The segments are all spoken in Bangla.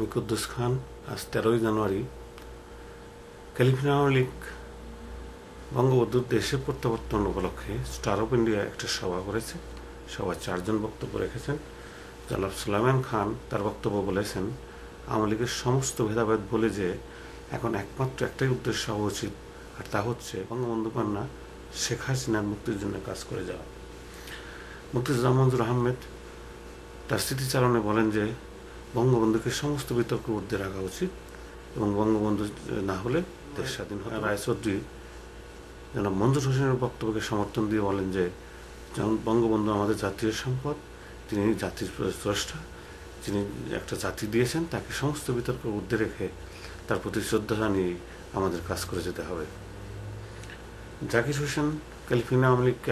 আমি কুদ্দুস খান। আজ 13ই জানুয়ারি ক্যালিফোর্নিয়া আওয়ামী লীগ বঙ্গবন্ধুর দেশে প্রত্যাবর্তন উপলক্ষে স্টার অফ ইন্ডিয়া একটা সভা করেছে। সভায় 4 জন বক্তব্য রেখেছেন। জনাব সুলাইমান খান তার বক্তব্য বলেছেন, আওয়ামী লীগের সমস্ত ভেদাভেদ বলে যে এখন একমাত্র একটাই উদ্দেশ্য হওয়া উচিত, আর তা হচ্ছে বঙ্গবন্ধু কন্যা শেখ হাসিনার মুক্তির জন্য কাজ করে যাওয়া। মুক্তিযোদ্ধা মঞ্জুর আহমেদ তার স্মৃতিচারণে বলেন যে বঙ্গবন্ধুকে সমস্ত বিতর্ক ঊর্ধ্বে রাখা উচিত এবং বঙ্গবন্ধু না হলে দেশ স্বাধীন হয়। রায়চৌধুরী জনাব মঞ্জুর হোসেনের বক্তব্যকে সমর্থন দিয়ে বলেন যে বঙ্গবন্ধু আমাদের জাতীয় সম্পদ, তিনি জাতির স্রষ্টা, যিনি একটা জাতি দিয়েছেন, তাকে সমস্ত বিতর্ক ঊর্ধ্বে রেখে তার প্রতি শ্রদ্ধা জানিয়ে আমাদের কাজ করে যেতে হবে। জাকির হোসেন ক্যালিফোর্নিয়া আওয়ামী লীগকে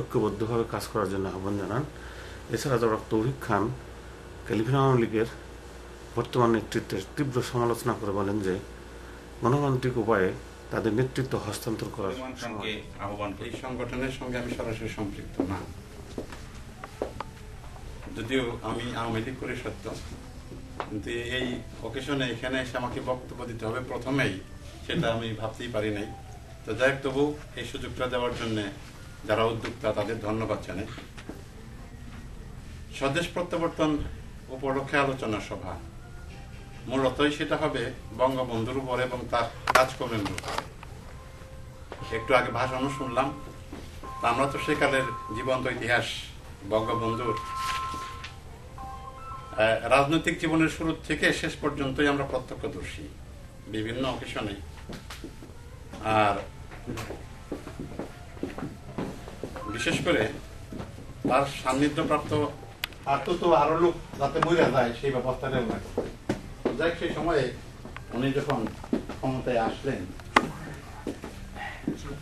ঐক্যবদ্ধভাবে কাজ করার জন্য আহ্বান জানান। এছাড়া জনাব তৌফিক খান ক্যালিফোর্নিয়া আওয়ামী লীগের বর্তমান নেতৃত্বের তীব্র সমালোচনা করে বলেন যে গণতান্ত্রিক উপায়ে তাদের নেতৃত্ব হস্তান্তর করার আহ্বান। এই সংগঠনের সঙ্গে আমি সরাসরি সম্পৃক্ত না, যদিও আমি আওয়ামী লীগ করে সত্য, কিন্তু এই অকেশনে এখানে এসে আমাকে বক্তব্য দিতে হবে প্রথমেই, সেটা আমি ভাবতেই পারি নাই। তো যাই হোক, তবু এই সুযোগটা দেওয়ার জন্য যারা উদ্যোক্তা তাদের ধন্যবাদ জানাই। স্বদেশ প্রত্যাবর্তন উপলক্ষে আলোচনা সভা মূলতই সেটা হবে বঙ্গবন্ধুর উপর এবং তার কাজকর্মের উপর। একটু আগে ভাষণও শুনলাম, তা আমরা তো সেকালের জীবন্ত ইতিহাস বঙ্গবন্ধুর রাজনৈতিক জীবনের শুরু থেকে শেষ পর্যন্তই আমরা প্রত্যক্ষদর্শী বিভিন্ন অকেশনে। আর বিশেষ করে তার সান্নিধ্যপ্রাপ্ত আর তো আরো লোক যাতে মরে যায় সেই ব্যবস্থা নেব না। যাই সেই সময়ে উনি যখন ক্ষমতায় আসলেন,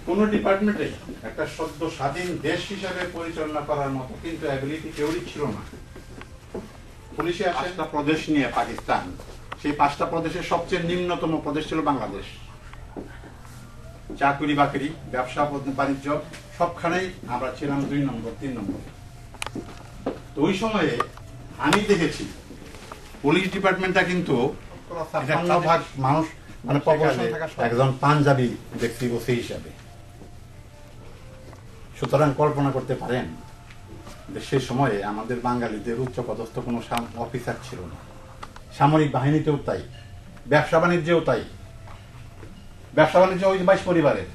কোন ডিপার্টমেন্টে একটা সদ্য স্বাধীন দেশ হিসাবে পরিচালনা করার মতো কিন্তু অ্যাবিলিটি কেউই ছিল না। পুলিশে 5টা প্রদেশ নিয়ে পাকিস্তান, সেই 5টা প্রদেশের সবচেয়ে নিম্নতম প্রদেশ ছিল বাংলাদেশ। চাকরি বাকরি, ব্যবসা বাণিজ্য সবখানেই আমরা ছিলাম 2 নম্বর 3 নম্বর। তো ওই সময়ে আমি দেখেছি পুলিশ ডিপার্টমেন্টটা কিন্তু মানুষ মানে একজন পাঞ্জাবি ব্যক্তি বসে হিসাবে। সুতরাং কল্পনা করতে পারেন যে সেই সময়ে আমাদের বাঙালিদের উচ্চপদস্থ কোনো অফিসার ছিল না। সামরিক বাহিনীতেও তাই, ব্যবসা বাণিজ্যেও তাই। ব্যবসা বাণিজ্য ওই 22 পরিবারের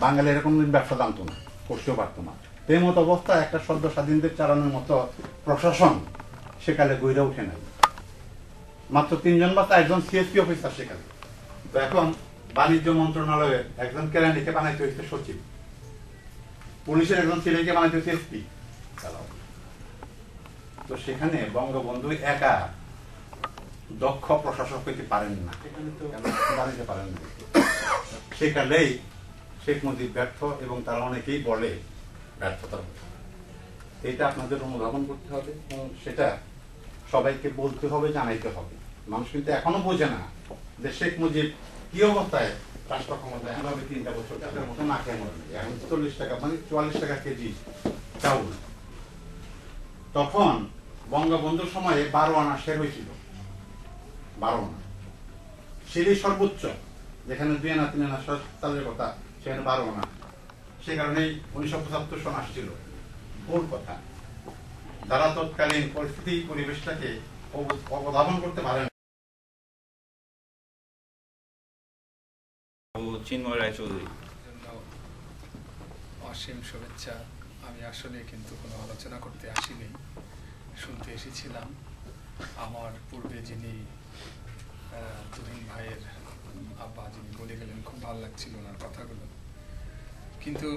বাঙালি এরকম ব্যবসা জানতো না, করতেও পারতো না। এই মতো অবস্থা একটা সদ্য স্বাধীনদের চালানোর মতো প্রশাসন সেকালে গইরা উঠে নাই। মাত্র 3 জন বা 1 জন সিএসপি অফিসার সেখানে। তো এখন বাণিজ্য মন্ত্রণালয়ে একজন কেরানিকে বানাইতে হয়েছে সচিব, পুলিশের একজন ছেলেকে বানাইতে হয়েছে এসপি। তো সেখানে বঙ্গবন্ধু একা দক্ষ প্রশাসক হইতে পারেন না, সেখানে তো বানাইতে পারেন না। সেকালেই শেখ মুজিব ব্যর্থ এবং তারা অনেকেই বলে ব্যর্থতার কথা। এটা আপনাদের অনুধাবন করতে হবে এবং সেটা সবাইকে বলতে হবে, জানাইতে হবে। মানুষ কিন্তু এখনো বোঝে না যে শেখ মুজিব কি অবস্থায় রাষ্ট্র ক্ষমতায় এভাবে 3টা বছর টাকার মতো না খেয়ে মরে। এখন 40 টাকা মানে 44 টাকা কেজি চাউল। তখন বঙ্গবন্ধুর সময়ে 12 আনা শের হয়েছিল, 12 আনা সেটাই সর্বোচ্চ। যেখানে 2 আনা 3 আনা চালের কথা, সেখানে 12 আনা। সে কারণেই 1975 সন আসছিল। ভুল কথা। যারা তৎকালীন পরিস্থিতি পরিবেশটাকে অবধাবন করতে পারেন। চিন্ময় রায়চৌধুরী, অসীম শুভেচ্ছা। আমি আসলে কিন্তু কোনো আলোচনা করতে আসিনি, শুনতে এসেছিলাম। আমার পূর্বে যিনি তুহিন ভাইয়ের আব্বা যিনি বলে গেলেন, খুব ভালো লাগছিল ওনার কথাগুলো। কিন্তু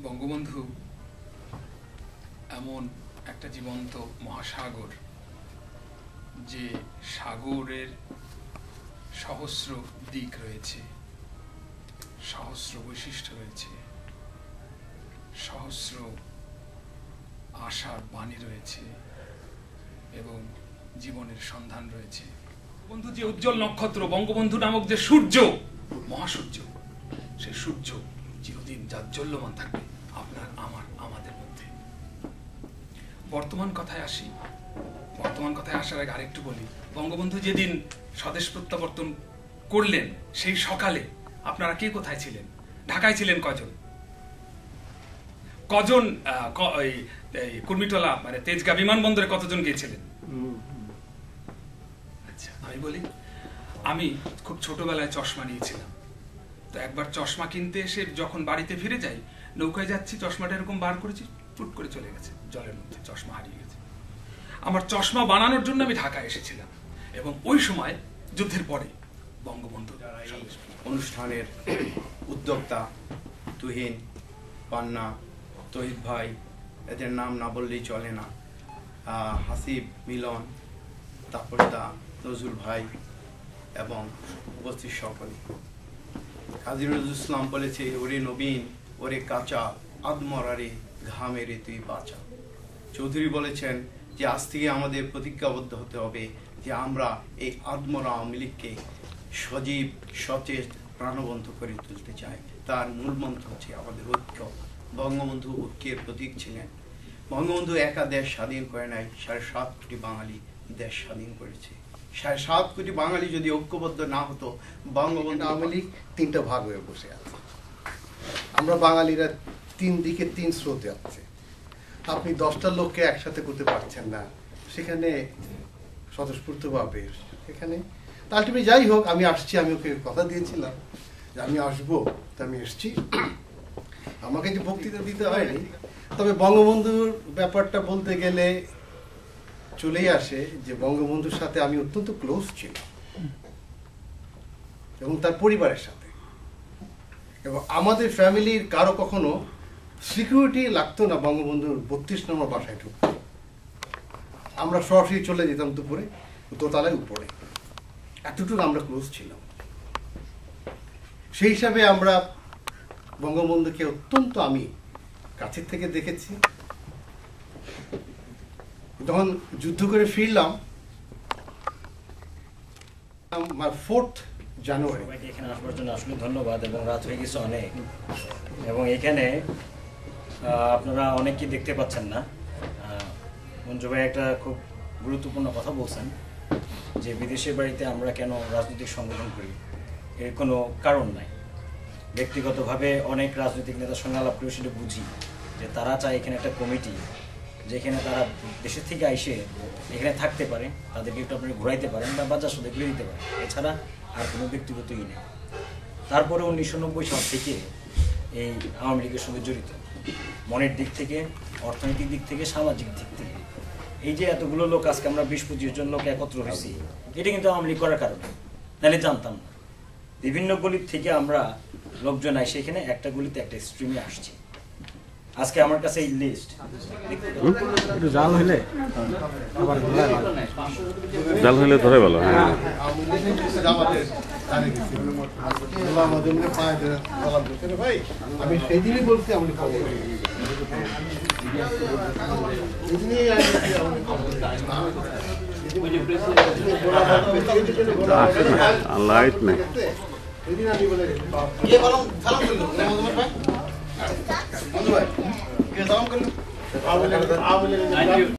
বঙ্গবন্ধু এমন একটা জীবন্ত মহাসাগর, যে সাগরের সহস্র দিক রয়েছে, সহস্র বৈশিষ্ট্য রয়েছে, সহস্র আশার বাণী রয়েছে এবং জীবনের সন্ধান রয়েছে। বন্ধু যে উজ্জ্বল নক্ষত্র, বঙ্গবন্ধু নামক যে সূর্য, মহাসূর্য, সেই সূর্য চিরদিন জাজ্বল্যমান থাকবে আপনার, আমার, আমাদের মধ্যে। বর্তমান কথায় আসি। বর্তমান কথায় আসার আগে আরেকটু বলি, বঙ্গবন্ধু যেদিন স্বদেশ প্রত্যাবর্তন করলেন সেই সকালে আপনারা কে কোথায় ছিলেন? ঢাকায় ছিলেন কজন? কুর্মিটোলা মানে তেজগাঁ বিমানবন্দরে কতজন গিয়েছিলেন? আচ্ছা, আমি বলি, আমি খুব ছোটবেলায় চশমা নিয়েছিলাম। তো একবার চশমা কিনতে এসে যখন বাড়িতে ফিরে যাই, নৌকায় যাচ্ছি, চশমাটা এরকম বার করেছি, ফুট করে চলে গেছে জলের মধ্যে, চশমা হারিয়ে গেছে। আমার চশমা বানানোর জন্য আমি ঢাকায় এসেছিলাম, এবং ওই সময় যুদ্ধের পরে বঙ্গবন্ধু অনুষ্ঠানের উদ্যোক্তা তুহিন, পান্না, তহিদ ভাই, এদের নাম না বললেই চলে না, হাসিব, মিলন, তাপসদা, নজরুল ভাই এবং উপস্থিত সকলে। কাজী নজরুল ইসলাম বলেছে, ওরে নবীন, ওরে কাঁচা, আদমরারে ঘামেরে তুই বাঁচা। চৌধুরী বলেছেন যে আজ থেকে আমাদের প্রতিজ্ঞাবদ্ধ হতে হবে যে আমরা এই আদমরা আওয়ামী লীগকে সজীব, সচেত, প্রাণবন্ত করে তুলতে চাই। তার মূল মন্ত্র হচ্ছে আমাদের ঐক্য। বঙ্গবন্ধু ঐক্যের প্রতীক ছিলেন। বঙ্গবন্ধু একা দেশ স্বাধীন করে নাই, 7.5 কোটি বাঙালি দেশ স্বাধীন করেছে। 7.5 কোটি বাঙালি যদি ঐক্যবদ্ধ না হতো, বঙ্গবন্ধু আওয়ামী লীগ 3টা ভাগ হয়ে বসে আছে। আমরা বাঙালিরা 3 দিকে 3 স্রোতে আছে। আপনি 10টা লোককে একসাথে করতে পারছেন না, সেখানে স্বতঃস্ফূর্তভাবে সেখানে আলটিমেটলি যাই হোক, আমি আসছি, আমি ওকে কথা দিয়েছিলাম যে আমি আসবো, তা আমি এসছি। আমাকে যে বক্তৃতা দিতে হয়নি, তবে বঙ্গবন্ধুর ব্যাপারটা বলতে গেলে চলেই আসে যে বঙ্গবন্ধুর সাথে আমি অত্যন্ত ক্লোজ ছিলাম এবং তার পরিবারের সাথে, এবং আমাদের ফ্যামিলির কারো কখনো সিকিউরিটি লাগতো না বঙ্গবন্ধুর 32 নম্বর বাসায় ঢুকতে। আমরা সরাসরি চলে যেতাম দুপুরে দোতলায় উপরে, এতটুকু আমরা ক্লোজ ছিলাম। সেই হিসাবে আমরা বঙ্গবন্ধুকে অত্যন্ত আমি কাছের থেকে দেখেছি। যখন যুদ্ধ করে ফিরলাম, আমার 4th জানুয়ারি। সবাইকে এখানে আসবার জন্য আসলে ধন্যবাদ, এবং রাত হয়ে গেছে অনেক, এবং এখানে আপনারা অনেকেই দেখতে পাচ্ছেন না। মঞ্জু ভাই একটা খুব গুরুত্বপূর্ণ কথা বলছেন যে বিদেশের বাড়িতে আমরা কেন রাজনৈতিক সংগঠন করি, এর কোনো কারণ নাই। ব্যক্তিগতভাবে অনেক রাজনৈতিক নেতার সঙ্গে আলাপ করে সেটা বুঝি যে তারা চায় এখানে একটা কমিটি, যেখানে তারা দেশের থেকে আইসে এখানে থাকতে পারে, তাদেরকে একটু আপনারা ঘুরাইতে পারেন বা বাজার সাথে ঘুরে দিতে পারেন, এছাড়া আর কোনো ব্যক্তিগতই নেই। তারপরে 1990 সাল থেকে এই আওয়ামী লীগের সঙ্গে জড়িত, মনের দিক থেকে, অর্থনৈতিক দিক থেকে, সামাজিক দিক থেকে। এই যে এতগুলো লোক আজকে আমরা 20-25 জন লোক একত্র হয়েছি, এটা কিন্তু আওয়ামী লীগ করার কারণে, তাহলে জানতাম না। বিভিন্ন গলির থেকে আমরা লোকজন আইসে এখানে একটা গলিতে একটা স্ট্রিমে আসছি। আজকে আমার কাছে এই লিস্ট জাল হইলে ধরে ভালো। হ্যাঁ, আমি সেদিনই বলছি আমি লাইট নেই। সালাম করলো